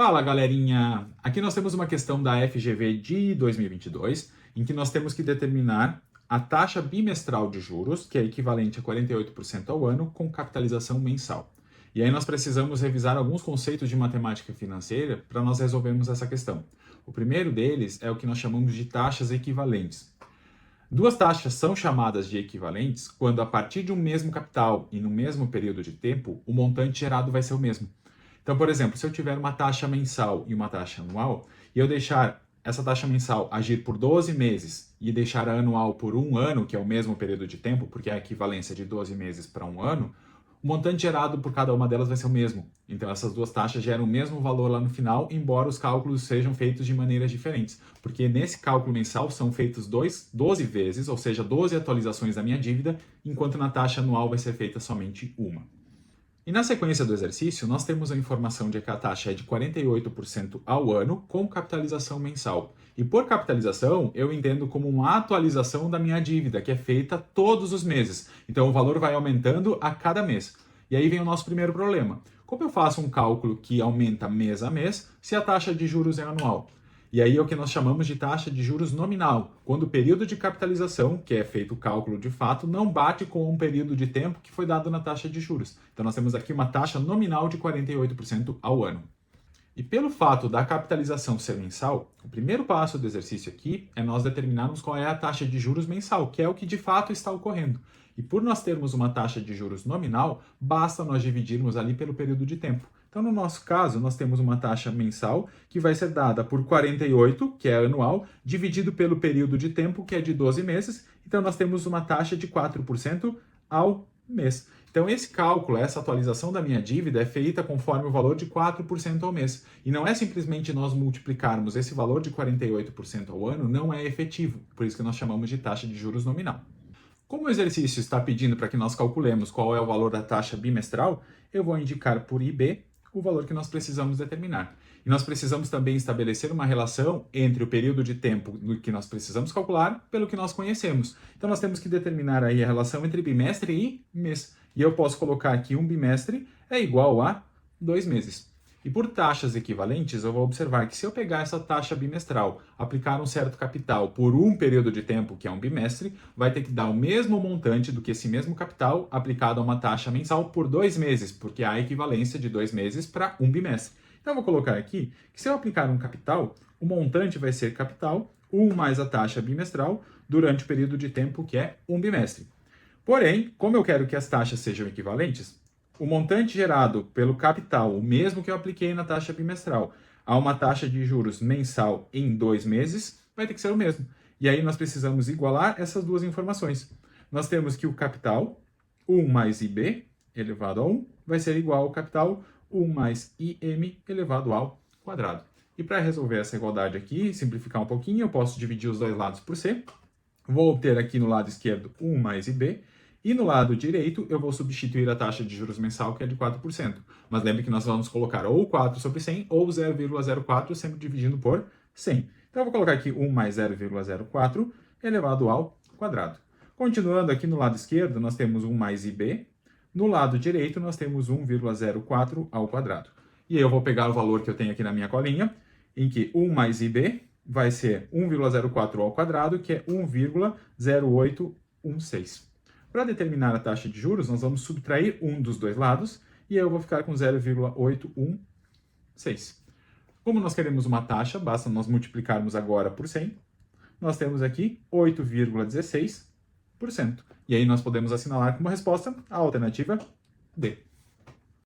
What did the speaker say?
Fala, galerinha! Aqui nós temos uma questão da FGV de 2022, em que nós temos que determinar a taxa bimestral de juros, que é equivalente a 48% ao ano, com capitalização mensal. E aí nós precisamos revisar alguns conceitos de matemática financeira para nós resolvermos essa questão. O primeiro deles é o que nós chamamos de taxas equivalentes. Duas taxas são chamadas de equivalentes quando, a partir de um mesmo capital e no mesmo período de tempo, o montante gerado vai ser o mesmo. Então, por exemplo, se eu tiver uma taxa mensal e uma taxa anual, e eu deixar essa taxa mensal agir por 12 meses e deixar a anual por um ano, que é o mesmo período de tempo, porque é a equivalência de 12 meses para um ano, o montante gerado por cada uma delas vai ser o mesmo. Então, essas duas taxas geram o mesmo valor lá no final, embora os cálculos sejam feitos de maneiras diferentes. Porque nesse cálculo mensal são feitos 12 vezes, ou seja, 12 atualizações da minha dívida, enquanto na taxa anual vai ser feita somente uma. E na sequência do exercício, nós temos a informação de que a taxa é de 48% ao ano com capitalização mensal. E por capitalização, eu entendo como uma atualização da minha dívida, que é feita todos os meses. Então o valor vai aumentando a cada mês. E aí vem o nosso primeiro problema. Como eu faço um cálculo que aumenta mês a mês se a taxa de juros é anual? E aí é o que nós chamamos de taxa de juros nominal, quando o período de capitalização, que é feito o cálculo de fato, não bate com um período de tempo que foi dado na taxa de juros. Então nós temos aqui uma taxa nominal de 48% ao ano. E pelo fato da capitalização ser mensal, o primeiro passo do exercício aqui é nós determinarmos qual é a taxa de juros mensal, que é o que de fato está ocorrendo. E por nós termos uma taxa de juros nominal, basta nós dividirmos ali pelo período de tempo. Então, no nosso caso, nós temos uma taxa mensal que vai ser dada por 48, que é anual, dividido pelo período de tempo, que é de 12 meses. Então, nós temos uma taxa de 4% ao mês. Então, esse cálculo, essa atualização da minha dívida é feita conforme o valor de 4% ao mês. E não é simplesmente nós multiplicarmos esse valor de 48% ao ano, não é efetivo. Por isso que nós chamamos de taxa de juros nominal. Como o exercício está pedindo para que nós calculemos qual é o valor da taxa bimestral, eu vou indicar por IB o valor que nós precisamos determinar. E nós precisamos também estabelecer uma relação entre o período de tempo no que nós precisamos calcular pelo que nós conhecemos. Então nós temos que determinar aí a relação entre bimestre e mês. E eu posso colocar aqui um bimestre é igual a 2 meses. E por taxas equivalentes, eu vou observar que se eu pegar essa taxa bimestral, aplicar um certo capital por um período de tempo, que é um bimestre, vai ter que dar o mesmo montante do que esse mesmo capital aplicado a uma taxa mensal por 2 meses, porque há a equivalência de 2 meses para um bimestre. Então eu vou colocar aqui que se eu aplicar um capital, o montante vai ser capital 1 mais a taxa bimestral durante o período de tempo que é um bimestre. Porém, como eu quero que as taxas sejam equivalentes, o montante gerado pelo capital, o mesmo que eu apliquei na taxa bimestral, a uma taxa de juros mensal em 2 meses, vai ter que ser o mesmo. E aí nós precisamos igualar essas duas informações. Nós temos que o capital, 1 mais IB elevado a 1, vai ser igual ao capital 1 mais IM elevado ao quadrado. E para resolver essa igualdade aqui, simplificar um pouquinho, eu posso dividir os dois lados por C. Vou obter aqui no lado esquerdo 1 mais IB. E no lado direito, eu vou substituir a taxa de juros mensal, que é de 4%. Mas lembre que nós vamos colocar ou 4 sobre 100 ou 0,04, sempre dividindo por 100. Então, eu vou colocar aqui 1 mais 0,04 elevado ao quadrado. Continuando aqui no lado esquerdo, nós temos 1 mais IB. No lado direito, nós temos 1,04 ao quadrado. E aí eu vou pegar o valor que eu tenho aqui na minha colinha, em que 1 mais IB vai ser 1,04 ao quadrado, que é 1,0816. Para determinar a taxa de juros, nós vamos subtrair um dos dois lados e aí eu vou ficar com 0,816. Como nós queremos uma taxa, basta nós multiplicarmos agora por 100. Nós temos aqui 8,16%. E aí nós podemos assinalar como resposta a alternativa D.